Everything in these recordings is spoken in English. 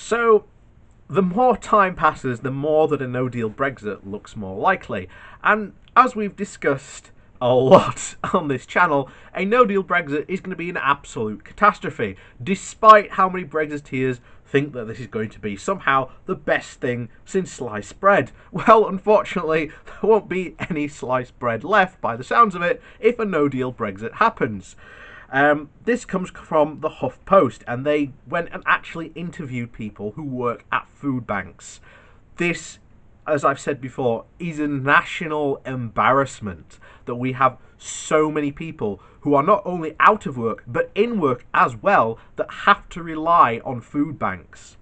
So, the more time passes, the more that a no deal Brexit looks more likely. And as we've discussed a lot on this channel, a no deal Brexit is going to be an absolute catastrophe, despite how many Brexiteers think that this is going to be somehow the best thing since sliced bread. Well, unfortunately, there won't be any sliced bread left, by the sounds of it, if a no deal Brexit happens. This comes from the HuffPost, and they went and actually interviewed people who work at food banks. This, as I've said before, is a national embarrassment that we have so many people who are not only out of work but in work as well that have to rely on food banks.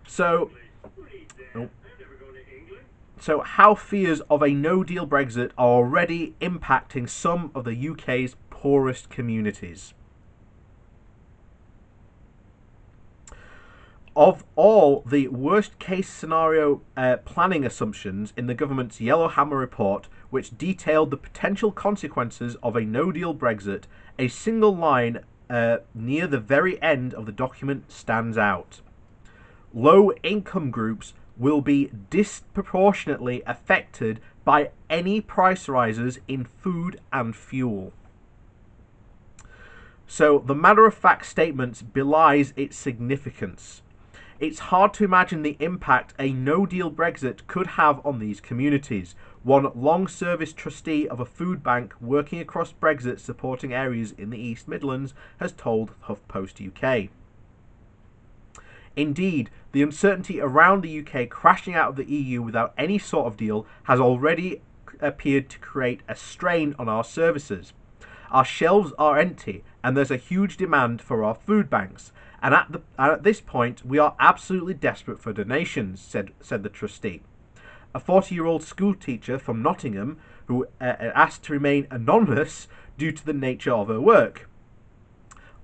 So, so how fears of a no-deal Brexit are already impacting some of the UK's poorest communities. Of all the worst case scenario planning assumptions in the government's Yellowhammer report, which detailed the potential consequences of a no-deal Brexit, a single line near the very end of the document stands out. Low income groups will be disproportionately affected by any price rises in food and fuel. So the matter-of-fact statement belies its significance. It's hard to imagine the impact a no-deal Brexit could have on these communities, one long-service trustee of a food bank working across Brexit supporting areas in the East Midlands has told HuffPost UK. Indeed, the uncertainty around the UK crashing out of the EU without any sort of deal has already appeared to create a strain on our services. Our shelves are empty and there's a huge demand for our food banks. And at this point, we are absolutely desperate for donations, said the trustee. A 40-year-old school teacher from Nottingham who asked to remain anonymous due to the nature of her work.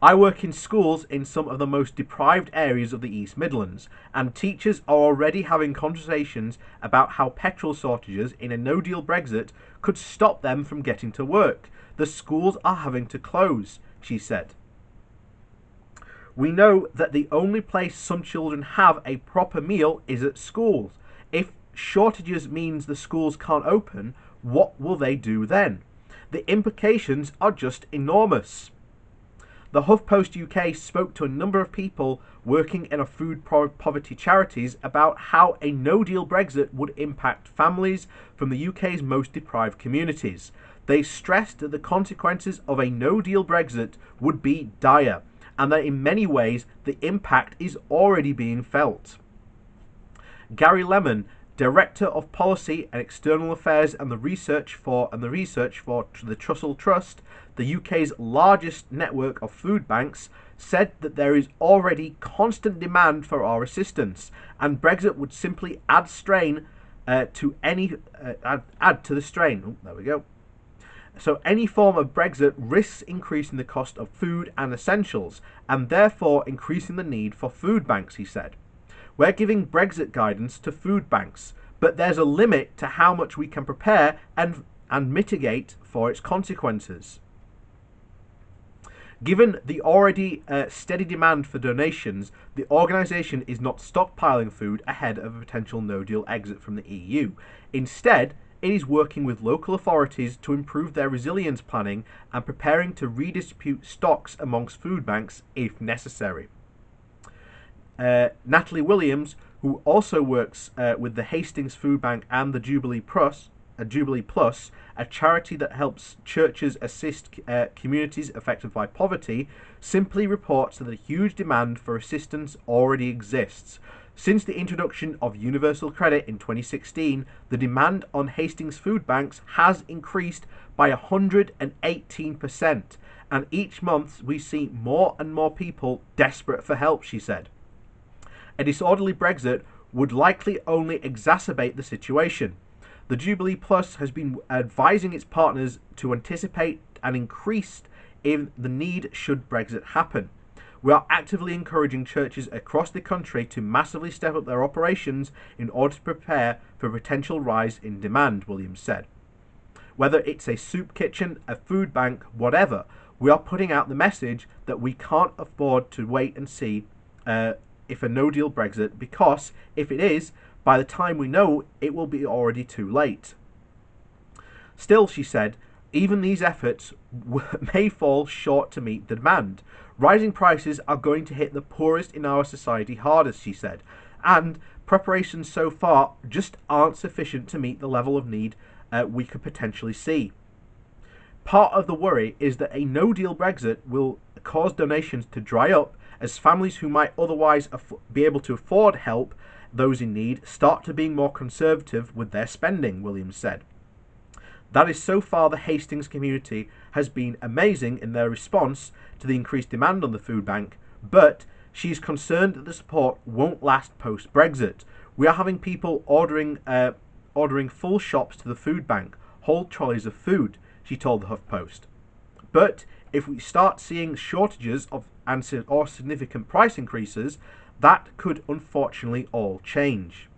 I work in schools in some of the most deprived areas of the East Midlands, and teachers are already having conversations about how petrol shortages in a no-deal Brexit could stop them from getting to work. The schools are having to close, she said. We know that the only place some children have a proper meal is at schools. If shortages means the schools can't open, what will they do then? The implications are just enormous. The HuffPost UK spoke to a number of people working in a food poverty charities about how a no-deal Brexit would impact families from the UK's most deprived communities. They stressed that the consequences of a no-deal Brexit would be dire, and that in many ways the impact is already being felt. Gary Lemon, Director of Policy and External Affairs and the Research for the Trussell Trust, the UK's largest network of food banks, said that there is already constant demand for our assistance, and Brexit would simply add to the strain. Oh, there we go. So any form of Brexit risks increasing the cost of food and essentials, and therefore increasing the need for food banks, he said. We're giving Brexit guidance to food banks, but there's a limit to how much we can prepare and mitigate for its consequences. Given the already steady demand for donations, the organisation is not stockpiling food ahead of a potential no-deal exit from the EU. Instead, it is working with local authorities to improve their resilience planning and preparing to redistribute stocks amongst food banks if necessary. Natalie Williams, who also works with the Hastings Food Bank and the Jubilee Plus, a charity that helps churches assist communities affected by poverty, simply reports that a huge demand for assistance already exists. Since the introduction of universal credit in 2016, the demand on Hastings Food Banks has increased by 118%, and each month we see more and more people desperate for help, she said. A disorderly Brexit would likely only exacerbate the situation. The Jubilee Plus has been advising its partners to anticipate an increase in the need should Brexit happen. We are actively encouraging churches across the country to massively step up their operations in order to prepare for a potential rise in demand, Williams said. Whether it's a soup kitchen, a food bank, whatever, we are putting out the message that we can't afford to wait and see if a no-deal Brexit, because if it is, by the time we know, it will be already too late. Still, she said, even these efforts may fall short to meet the demand. Rising prices are going to hit the poorest in our society hardest, she said, and preparations so far just aren't sufficient to meet the level of need we could potentially see. Part of the worry is that a no-deal Brexit will cause donations to dry up as families who might otherwise be able to afford help those in need start to being more conservative with their spending, Williams said. That is, so far the Hastings community has been amazing in their response to the increased demand on the food bank, but she's concerned that the support won't last post-Brexit. We are having people ordering full shops to the food bank, whole trolleys of food, she told the HuffPost. But if we start seeing shortages or significant price increases, that could unfortunately all change.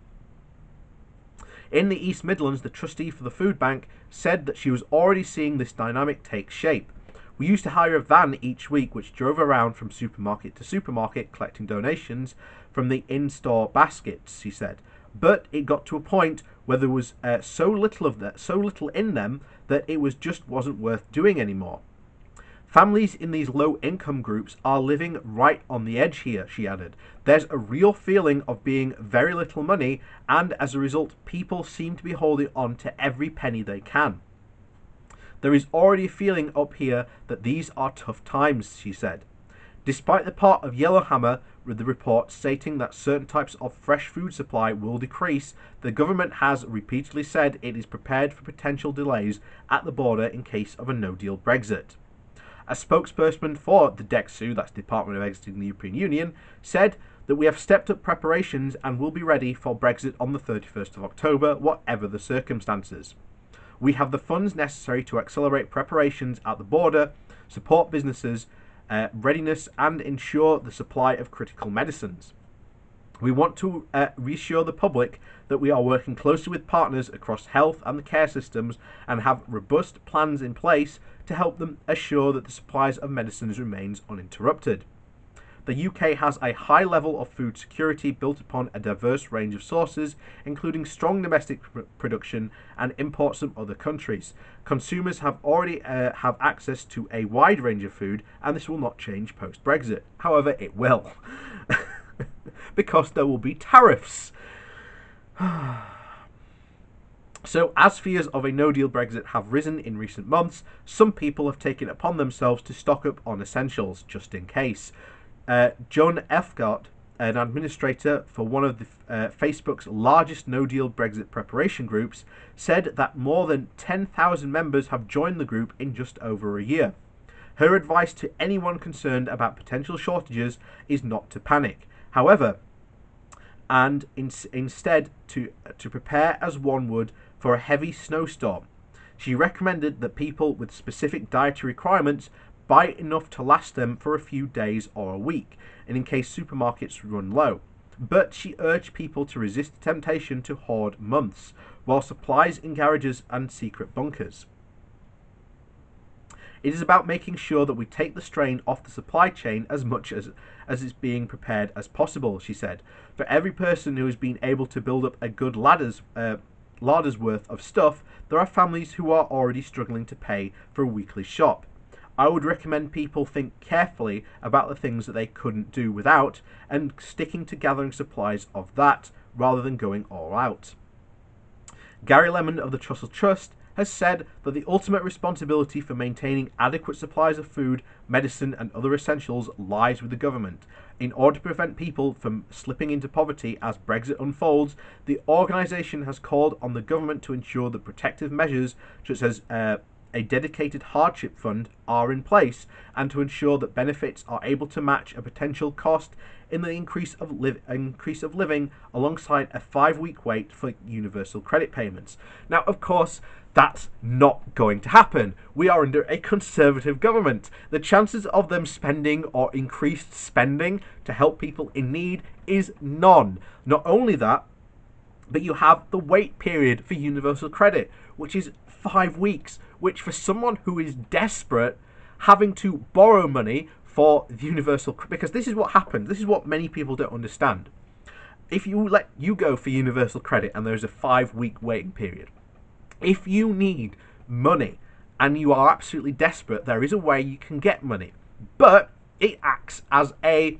In the East Midlands, the trustee for the food bank said that she was already seeing this dynamic take shape. We used to hire a van each week which drove around from supermarket to supermarket collecting donations from the in-store baskets, she said. But it got to a point where there was so little in them that it wasn't worth doing anymore. Families in these low-income groups are living right on the edge here, she added. There's a real feeling of being very little money, and as a result, people seem to be holding on to every penny they can. There is already a feeling up here that these are tough times, she said. Despite the part of Yellowhammer with the report stating that certain types of fresh food supply will decrease, the government has repeatedly said it is prepared for potential delays at the border in case of a no-deal Brexit. A spokesperson for the DEXU, that's Department of Exiting the European Union, said that we have stepped up preparations and will be ready for Brexit on the 31st of October, whatever the circumstances. We have the funds necessary to accelerate preparations at the border, support businesses' readiness and ensure the supply of critical medicines. We want to reassure the public that we are working closely with partners across health and the care systems and have robust plans in place to help them assure that the supplies of medicines remains uninterrupted. The UK has a high level of food security built upon a diverse range of sources, including strong domestic production and imports from other countries. Consumers have already have access to a wide range of food, and this will not change post-Brexit. However, it will, because there will be tariffs. So, as fears of a no-deal Brexit have risen in recent months, some people have taken it upon themselves to stock up on essentials, just in case. John Efgart, an administrator for one of Facebook's largest no-deal Brexit preparation groups, said that more than 10,000 members have joined the group in just over a year. Her advice to anyone concerned about potential shortages is not to panic. However, and instead to prepare as one would for a heavy snowstorm. She recommended that people with specific dietary requirements buy enough to last them for a few days or a week, and in case supermarkets run low. But she urged people to resist the temptation to hoard months, while supplies in garages and secret bunkers. It is about making sure that we take the strain off the supply chain as much as is being prepared as possible, she said. For every person who has been able to build up a good larder's worth of stuff, there are families who are already struggling to pay for a weekly shop. I would recommend people think carefully about the things that they couldn't do without and sticking to gathering supplies of that rather than going all out. Gary Lemon of the Trussell Trust has said that the ultimate responsibility for maintaining adequate supplies of food, medicine and other essentials lies with the government. In order to prevent people from slipping into poverty as Brexit unfolds, the organisation has called on the government to ensure that protective measures such as a dedicated hardship fund are in place and to ensure that benefits are able to match a potential cost in the increase of living alongside a 5-week wait for universal credit payments. Now, of course, that's not going to happen. We are under a Conservative government. The chances of them spending or increased spending to help people in need is none. Not only that, but you have the wait period for universal credit, which is 5 weeks, which for someone who is desperate, having to borrow money for the universal, because this is what happens. This is what many people don't understand. If you go for universal credit and there's a 5-week waiting period, if you need money and you are absolutely desperate, there is a way you can get money, but it acts as a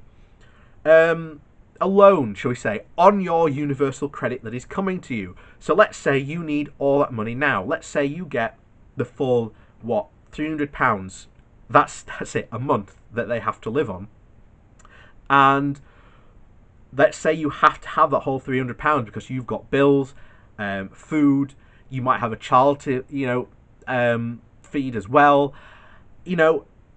loan, shall we say, on your universal credit that is coming to you. So let's say you need all that money now. Let's say you get the full, £300. That's it, a month that they have to live on. And let's say you have to have that whole £300 because you've got bills, food, you might have a child to, feed as well.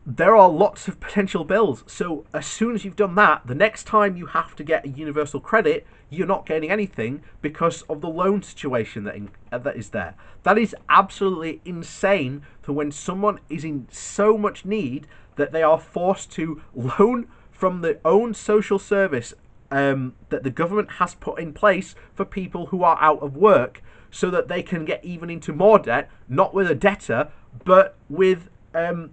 There are lots of potential bills. So as soon as you've done that, the next time you have to get a universal credit, you're not getting anything because of the loan situation that is there. That is absolutely insane for when someone is in so much need that they are forced to loan from their own social service that the government has put in place for people who are out of work, so that they can get even into more debt, not with a debtor, but with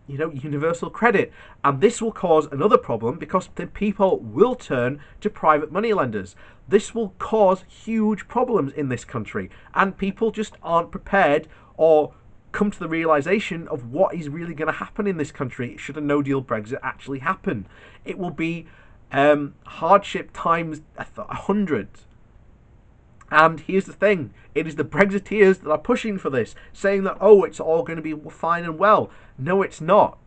universal credit. And this will cause another problem because the people will turn to private money lenders. This will cause huge problems in this country, and people just aren't prepared or come to the realization of what is really going to happen in this country should a no-deal Brexit actually happen. It will be hardship times 100. And here's the thing, it is the Brexiteers that are pushing for this, saying that, it's all going to be fine and well. No, it's not.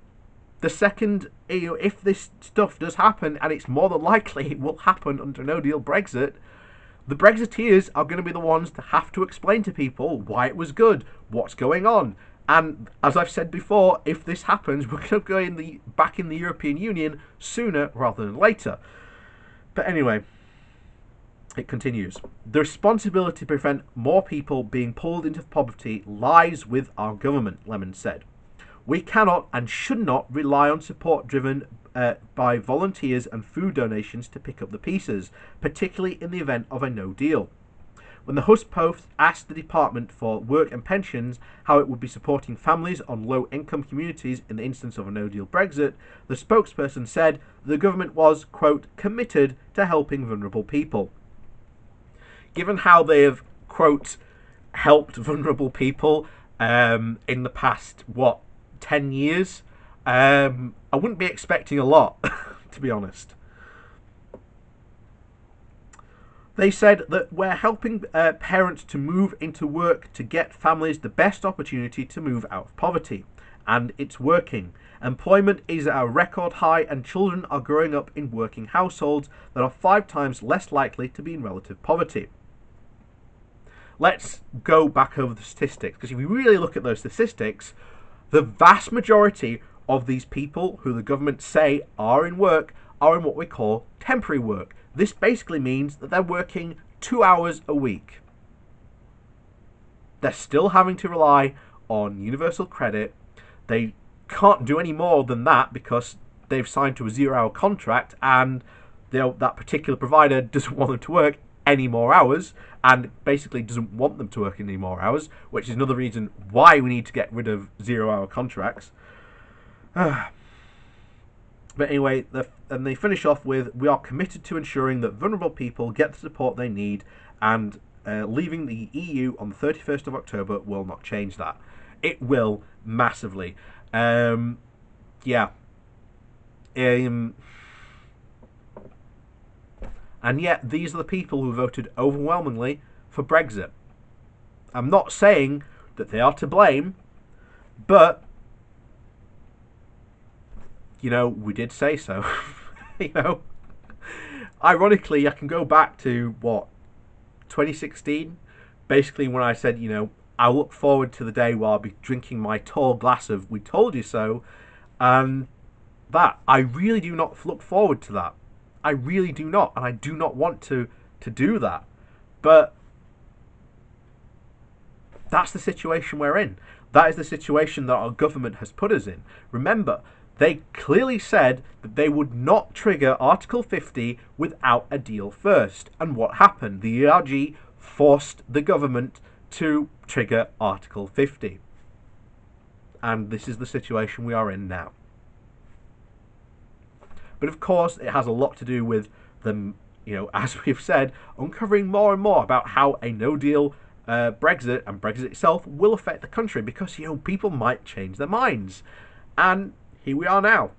The second, if this stuff does happen, and it's more than likely it will happen under no-deal Brexit, the Brexiteers are going to be the ones to have to explain to people why it was good, what's going on. And as I've said before, if this happens, we're going to go back in the European Union sooner rather than later. But anyway, it continues. The responsibility to prevent more people being pulled into poverty lies with our government, Lemon said. We cannot and should not rely on support driven by volunteers and food donations to pick up the pieces, particularly in the event of a no deal. When the HuffPost asked the Department for Work and Pensions how it would be supporting families on low-income communities in the instance of a no-deal Brexit, the spokesperson said the government was, quote, committed to helping vulnerable people. Given how they have, quote, helped vulnerable people in the past, 10 years, I wouldn't be expecting a lot, to be honest. They said that we're helping parents to move into work to get families the best opportunity to move out of poverty. And it's working. Employment is at a record high, and children are growing up in working households that are 5 times less likely to be in relative poverty. Let's go back over the statistics, because if you really look at those statistics, the vast majority of these people who the government say are in work are in what we call temporary work. This basically means that they're working 2 hours a week. They're still having to rely on universal credit. They can't do any more than that because they've signed to a 0-hour contract, and that particular provider doesn't want them to work any more hours, and basically doesn't want them to work any more hours, which is another reason why we need to get rid of 0-hour contracts. But anyway, and they finish off with, we are committed to ensuring that vulnerable people get the support they need, and leaving the EU on the 31st of October will not change that. It will massively. And yet these are the people who voted overwhelmingly for Brexit. I'm not saying that they are to blame, but we did say so. Ironically, I can go back to 2016, basically when I said, I look forward to the day where I'll be drinking my tall glass of "we told you so," and that I really do not look forward to that. I really do not, and I do not want to do that. But that's the situation we're in. That is the situation that our government has put us in. Remember, they clearly said that they would not trigger Article 50 without a deal first. And what happened? The ERG forced the government to trigger Article 50. And this is the situation we are in now. But of course, it has a lot to do with them, as we've said, uncovering more and more about how a no deal Brexit and Brexit itself will affect the country because, people might change their minds. And here we are now.